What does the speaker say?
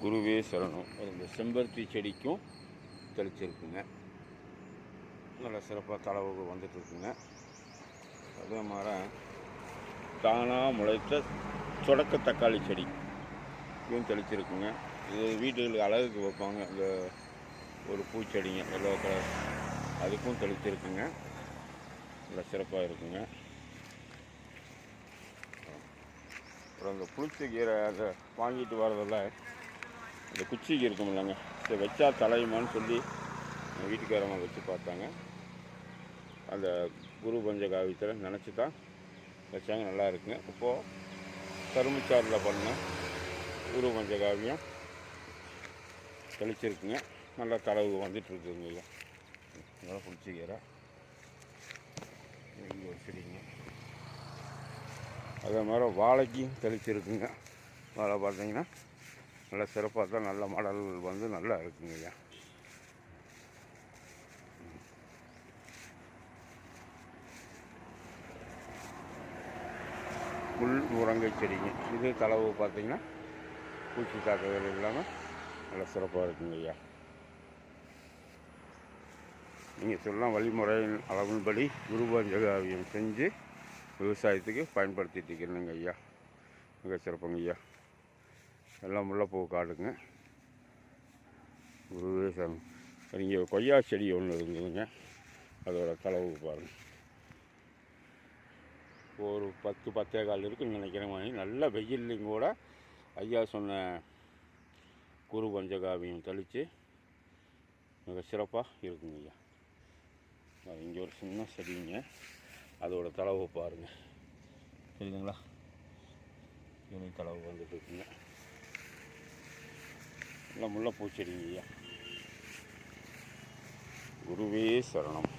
குருவே சரணம். இந்த செம்பருத்தி செடிக்கும் தெளிச்சிருக்குங்க. நல்ல சிறப்பாக தளவு வந்துட்டுருக்குங்க. அதே மாதிரி தானாக முளைத்த சொடக்க தக்காளி செடி இதுவும் தெளிச்சிருக்குங்க. இது வீட்டுகளுக்கு அழகுக்கு வைப்பாங்க. இந்த ஒரு பூச்செடிங்க எல்லோ கலர், அதுக்கும் தெளிச்சிருக்குங்க. நல்ல சிறப்பாக இருக்குங்க. அப்புறம் இந்த புளிச்ச கீரை அதை வாங்கிட்டு வரதில்ல, இந்த குச்சிக்கு இருக்கும் இல்லைங்க, சரி வச்சா தலையுமான்னு சொல்லி எங்கள் வீட்டுக்காரங்க வச்சு பார்த்தாங்க. அந்த குரு பஞ்சகாவியத்தில் நினச்சி தான் வச்சாங்க. நல்லா இருக்குங்க. இப்போது கரும்புச்சாறில் பண்ண குரு பஞ்சகாவியம் தெளிச்சிருக்குங்க. நல்லா தளவு வந்துட்டுருக்குங்க. ஐயா நல்லா புளிச்சிக்கீரை இங்கே ஒரு செடிங்க. அதே மாதிரி வாழைக்கும் தெளிச்சிருக்குங்க. வாழை பார்த்தீங்கன்னா நல்லா சிறப்பாக தான் நல்ல மாடல் வந்து நல்லா இருக்குங்க. ஐயா முள் முருங்கை செடிங்க. இது தளவு பார்த்தீங்கன்னா பூச்சி தாக்குதல் இல்லாமல் நல்லா சிறப்பாக இருக்குங்க. ஐயா நீங்கள் சொல்லலாம் வழிமுறையின் அளவின்படி குரு பஞ்சகாவியம் செஞ்சு விவசாயத்துக்கு பயன்படுத்திட்டு இருக்கிறேங்க. ஐயா மிக சிறப்புங்க. ஐயா எல்லாம் முல்லைப்பூ காடுங்க. குருவே சரணம். இங்கே கொய்யா செடி ஒன்று இருந்ததுங்க, அதோட தளவு பாருங்கள். ஒரு 10-10.15 இருக்குன்னு நினைக்கிறேன். நல்ல வெயில்லையும் கூட ஐயா சொன்ன குரு பஞ்சகாவியம் தெளித்து மிக சிறப்பாக இருக்குங்க. ஐயா இங்கே ஒரு சின்ன செடிங்க, அதோட தளவு பாருங்கள். சரிங்களா? இனி தளவு வந்துட்டு இருக்குங்க. நல்லா முல்லைப்பூ செடிங்க. ஐயா குருவே சரணம்.